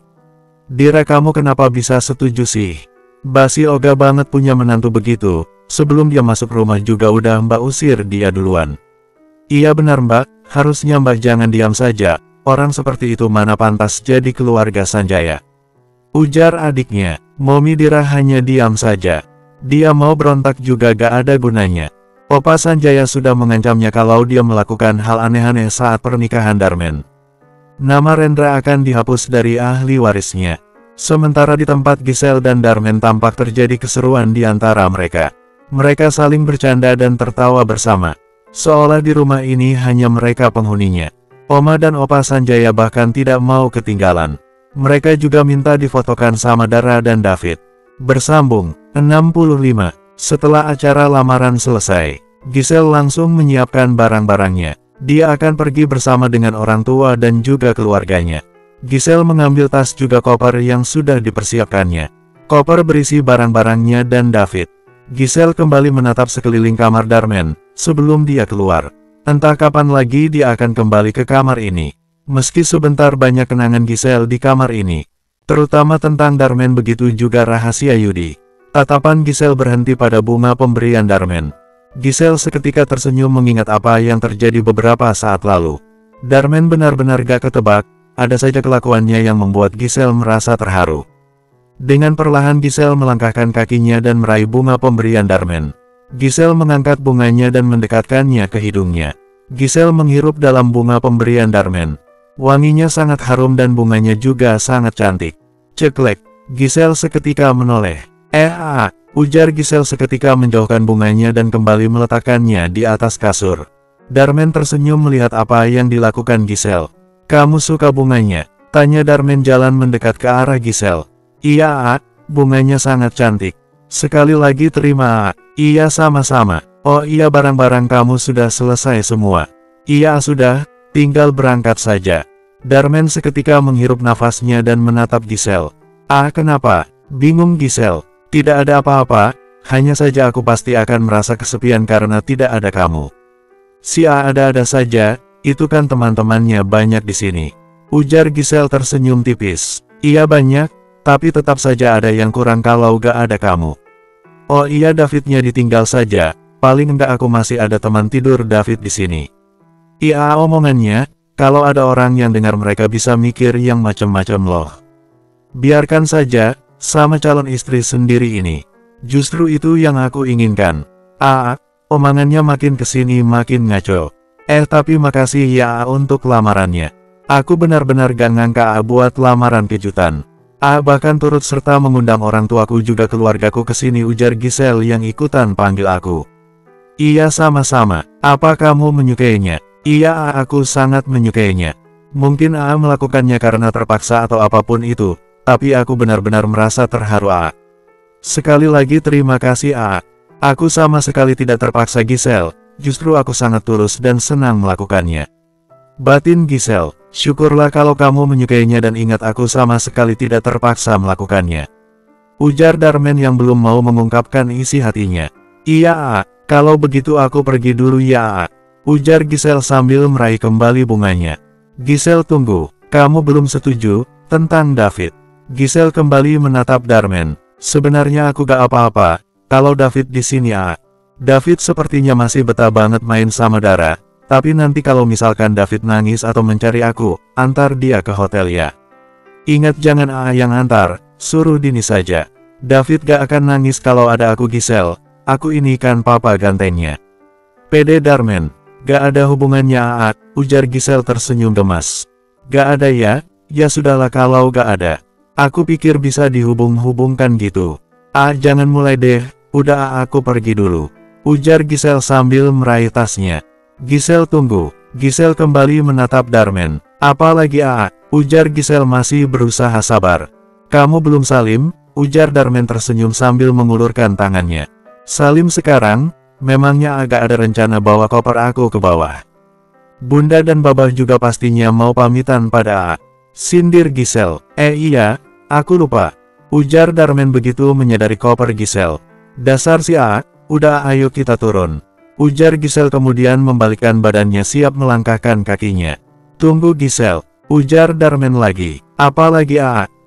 Dira kamu kenapa bisa setuju sih? Basi oga banget punya menantu begitu, sebelum dia masuk rumah juga udah Mbak usir dia duluan. Iya benar Mbak, harusnya Mbak jangan diam saja, orang seperti itu mana pantas jadi keluarga Sanjaya. Ujar adiknya. Momi Dira hanya diam saja. Dia mau berontak juga gak ada gunanya. Opa Sanjaya sudah mengancamnya kalau dia melakukan hal aneh-aneh saat pernikahan Darmen. Nama Rendra akan dihapus dari ahli warisnya. Sementara di tempat Giselle dan Darmen tampak terjadi keseruan di antara mereka. Mereka saling bercanda dan tertawa bersama. Seolah di rumah ini hanya mereka penghuninya. Oma dan Opa Sanjaya bahkan tidak mau ketinggalan. Mereka juga minta difotokan sama Dara dan David. Bersambung, 65. Setelah acara lamaran selesai, Giselle langsung menyiapkan barang-barangnya. Dia akan pergi bersama dengan orang tua dan juga keluarganya. Giselle mengambil tas juga koper yang sudah dipersiapkannya. Koper berisi barang-barangnya dan David. Giselle kembali menatap sekeliling kamar Darman, sebelum dia keluar. Entah kapan lagi dia akan kembali ke kamar ini. Meski sebentar banyak kenangan Giselle di kamar ini. Terutama tentang Darman, begitu juga rahasia Yudi. Tatapan Giselle berhenti pada bunga pemberian Darman. Giselle seketika tersenyum mengingat apa yang terjadi beberapa saat lalu. Darman benar-benar gak ketebak, ada saja kelakuannya yang membuat Giselle merasa terharu. Dengan perlahan Giselle melangkahkan kakinya dan meraih bunga pemberian Darman. Giselle mengangkat bunganya dan mendekatkannya ke hidungnya. Giselle menghirup dalam bunga pemberian Darman. Wanginya sangat harum dan bunganya juga sangat cantik. Ceklek, Giselle seketika menoleh. Ujar Giselle seketika menjauhkan bunganya dan kembali meletakkannya di atas kasur. Darman tersenyum melihat apa yang dilakukan Giselle. Kamu suka bunganya? Tanya Darman jalan mendekat ke arah Giselle. Iya, bunganya sangat cantik. Sekali lagi terima. Iya, sama-sama. Oh iya, barang-barang kamu sudah selesai semua. Iya sudah, tinggal berangkat saja. Darman seketika menghirup nafasnya dan menatap Giselle. Kenapa? Bingung Giselle. Tidak ada apa-apa, hanya saja aku pasti akan merasa kesepian karena tidak ada kamu. Ada-ada saja, itu kan teman-temannya banyak di sini. Ujar Giselle tersenyum tipis. Iya banyak, tapi tetap saja ada yang kurang kalau gak ada kamu. Oh iya, Davidnya ditinggal saja, paling enggak aku masih ada teman tidur David di sini. Iya omongannya, kalau ada orang yang dengar mereka bisa mikir yang macem-macem loh. Biarkan saja, sama calon istri sendiri ini. Justru itu yang aku inginkan. Omongannya makin kesini makin ngaco. Tapi makasih ya untuk lamarannya. Aku benar-benar gak ngangka buat lamaran kejutan. Bahkan turut serta mengundang orang tuaku juga keluargaku ke sini, ujar Giselle yang ikutan panggil aku. Iya sama-sama. Apa kamu menyukainya? Iya, aku sangat menyukainya. Mungkin melakukannya karena terpaksa atau apapun itu, tapi aku benar-benar merasa terharu. Sekali lagi terima kasih Aku sama sekali tidak terpaksa Giselle, justru aku sangat tulus dan senang melakukannya. Batin Giselle, syukurlah kalau kamu menyukainya dan ingat aku sama sekali tidak terpaksa melakukannya. Ujar Darman yang belum mau mengungkapkan isi hatinya. Iya kalau begitu aku pergi dulu ya Ujar Giselle sambil meraih kembali bunganya. Giselle tunggu, kamu belum setuju tentang David? Giselle kembali menatap Darman. Sebenarnya aku gak apa-apa kalau David di sini David sepertinya masih betah banget main sama Dara. Tapi nanti kalau misalkan David nangis atau mencari aku, antar dia ke hotel ya. Ingat jangan yang antar, suruh Dini saja. David gak akan nangis kalau ada aku Giselle, aku ini kan papa gantengnya. Pede Darman, gak ada hubungannya ujar Giselle tersenyum gemas. Gak ada ya? Ya sudahlah kalau gak ada. Aku pikir bisa dihubung-hubungkan gitu. Jangan mulai deh, udah aku pergi dulu. Ujar Giselle sambil meraih tasnya. Giselle tunggu. Giselle kembali menatap Darman. Apalagi ujar Giselle masih berusaha sabar. Kamu belum salim? Ujar Darman tersenyum sambil mengulurkan tangannya. Salim sekarang? Memangnya agak ada rencana bawa koper aku ke bawah? Bunda dan Babah juga pastinya mau pamitan pada sindir Giselle. Iya, aku lupa. Ujar Darman begitu menyadari koper Giselle. Dasar si udah ayo kita turun. Ujar Giselle kemudian membalikkan badannya siap melangkahkan kakinya. Tunggu Giselle, ujar Darman lagi. Apalagi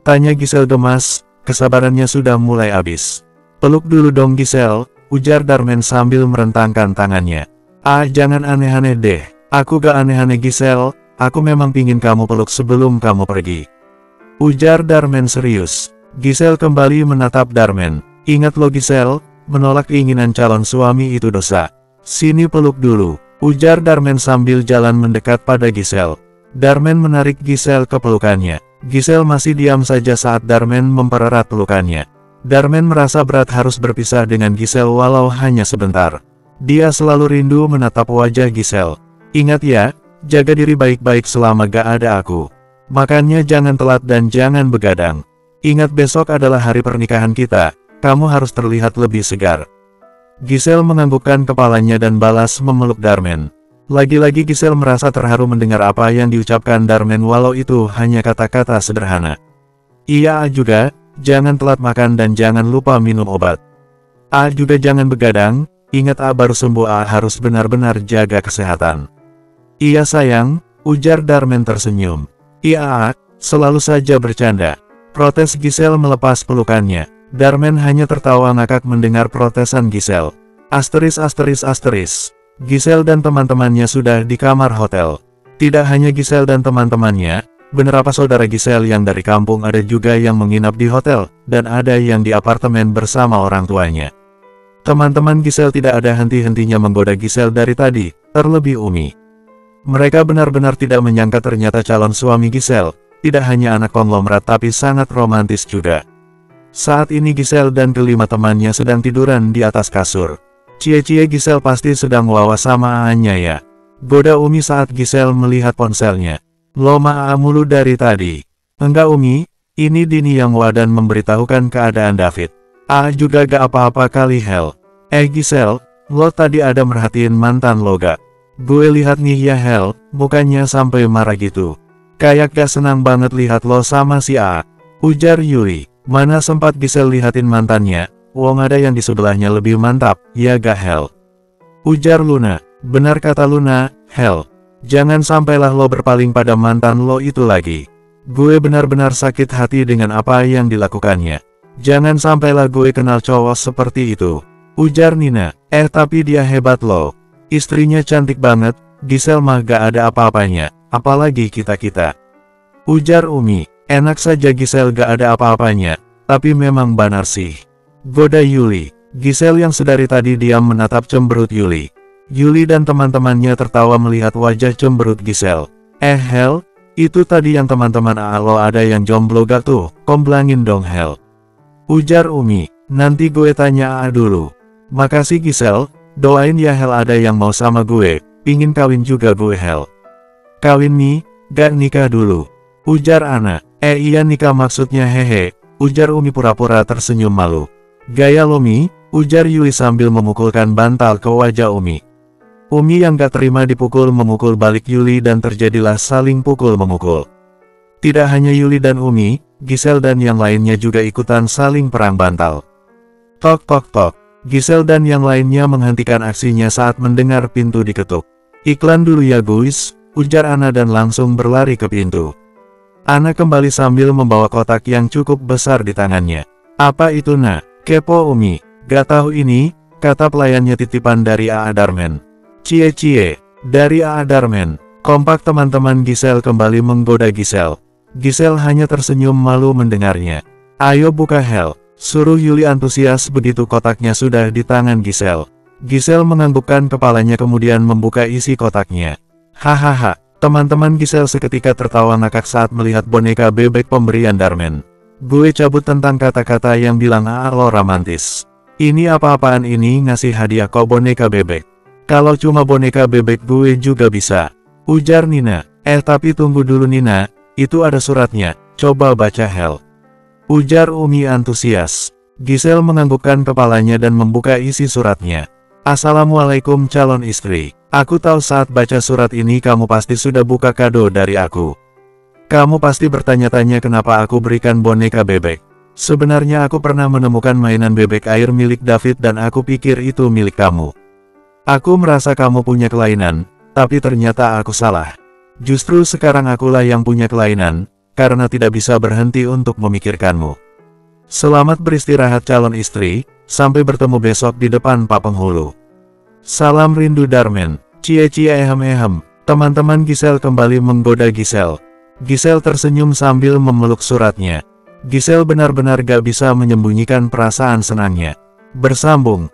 tanya Giselle gemas, kesabarannya sudah mulai habis. Peluk dulu dong Giselle, ujar Darman sambil merentangkan tangannya. Jangan aneh-aneh deh, aku gak aneh-aneh Giselle, aku memang pingin kamu peluk sebelum kamu pergi. Ujar Darman serius. Giselle kembali menatap Darman. Ingat lo Giselle, menolak keinginan calon suami itu dosa. Sini peluk dulu, ujar Darman sambil jalan mendekat pada Giselle. Darman menarik Giselle ke pelukannya. Giselle masih diam saja saat Darman mempererat pelukannya. Darman merasa berat harus berpisah dengan Giselle walau hanya sebentar. Dia selalu rindu menatap wajah Giselle. Ingat ya, jaga diri baik-baik selama gak ada aku. Makannya jangan telat dan jangan begadang. Ingat besok adalah hari pernikahan kita, kamu harus terlihat lebih segar. Giselle menganggukkan kepalanya dan balas memeluk Darman. Lagi-lagi Giselle merasa terharu mendengar apa yang diucapkan Darman walau itu hanya kata-kata sederhana. Iya juga, jangan telat makan dan jangan lupa minum obat. Juga jangan begadang, ingat baru sembuh harus benar-benar jaga kesehatan. Iya sayang, ujar Darman tersenyum. Iya selalu saja bercanda. Protes Giselle melepas pelukannya. Darman hanya tertawa ngakak mendengar protesan Giselle. Asteris. Giselle dan teman-temannya sudah di kamar hotel. Tidak hanya Giselle dan teman-temannya, beberapa saudara Giselle yang dari kampung ada juga yang menginap di hotel, dan ada yang di apartemen bersama orang tuanya. Teman-teman Giselle tidak ada henti-hentinya menggoda Giselle dari tadi, terlebih Umi. Mereka benar-benar tidak menyangka ternyata calon suami Giselle, tidak hanya anak konglomerat tapi sangat romantis juga. Saat ini Giselle dan kelima temannya sedang tiduran di atas kasur. Cie-cie Giselle pasti sedang wawas sama Aanya ya. Goda Umi saat Giselle melihat ponselnya. Lo mulu dari tadi. Enggak Umi, ini Dini yang wadan memberitahukan keadaan David. Juga gak apa-apa kali Hel. Giselle, lo tadi ada merhatiin mantan lo gak? Gue lihat nih ya Hel, mukanya sampai marah gitu. Kayak gak senang banget lihat lo sama si ujar Yuli. Mana sempat Giselle lihatin mantannya. Wong ada yang di sebelahnya lebih mantap, ya gak Hel? Ujar Luna. Benar kata Luna, Hel. Jangan sampailah lo berpaling pada mantan lo itu lagi. Gue benar-benar sakit hati dengan apa yang dilakukannya. Jangan sampailah gue kenal cowok seperti itu. Ujar Nina. Tapi dia hebat loh. Istrinya cantik banget, Giselle mah gak ada apa-apanya, apalagi kita-kita. Ujar Umi. Enak saja Giselle gak ada apa-apanya, tapi memang benar sih. Goda Yuli. Giselle yang sedari tadi diam menatap cemberut Yuli. Yuli dan teman-temannya tertawa melihat wajah cemberut Giselle. Hel, itu tadi yang teman-teman lo ada yang jomblo gak tuh, komblangin dong Hel. Ujar Umi. Nanti gue tanya dulu. Makasih Giselle, doain ya Hel ada yang mau sama gue, pingin kawin juga gue Hel. Kawin nih, gak nikah dulu. Ujar Ana. Iya nikah maksudnya hehe, ujar Umi pura-pura tersenyum malu. Gaya lo Mi, ujar Yuli sambil memukulkan bantal ke wajah Umi. Umi yang gak terima dipukul memukul balik Yuli dan terjadilah saling pukul-memukul. Tidak hanya Yuli dan Umi, Giselle dan yang lainnya juga ikutan saling perang bantal. Tok tok tok, Giselle dan yang lainnya menghentikan aksinya saat mendengar pintu diketuk. Iklan dulu ya guys, ujar Ana dan langsung berlari ke pintu. Ana kembali sambil membawa kotak yang cukup besar di tangannya. Apa itu nak? Kepo Umi. Gak tahu ini, kata pelayannya titipan dari Darman. Cie-cie, dari Darman. Kompak teman-teman Giselle kembali menggoda Giselle. Giselle hanya tersenyum malu mendengarnya. Ayo buka Hel, suruh Yuli antusias begitu kotaknya sudah di tangan Giselle. Giselle menganggukkan kepalanya kemudian membuka isi kotaknya. Hahaha, teman-teman Giselle seketika tertawa ngakak saat melihat boneka bebek pemberian Darman. Gue cabut tentang kata-kata yang bilang lo romantis. Ini apa-apaan ini ngasih hadiah kok boneka bebek. Kalau cuma boneka bebek gue juga bisa. Ujar Nina. Tapi tunggu dulu Nina, itu ada suratnya, coba baca Hel. Ujar Umi antusias. Giselle menganggukkan kepalanya dan membuka isi suratnya. Assalamualaikum calon istri. Aku tahu saat baca surat ini kamu pasti sudah buka kado dari aku. Kamu pasti bertanya-tanya kenapa aku berikan boneka bebek. Sebenarnya aku pernah menemukan mainan bebek air milik David dan aku pikir itu milik kamu. Aku merasa kamu punya kelainan, tapi ternyata aku salah. Justru sekarang akulah yang punya kelainan, karena tidak bisa berhenti untuk memikirkanmu. Selamat beristirahat calon istri, sampai bertemu besok di depan Pak Penghulu. Salam rindu Darman. Cie-cie ehem-ehem. Teman-teman Giselle kembali menggoda Giselle. Giselle tersenyum sambil memeluk suratnya. Giselle benar-benar gak bisa menyembunyikan perasaan senangnya. Bersambung.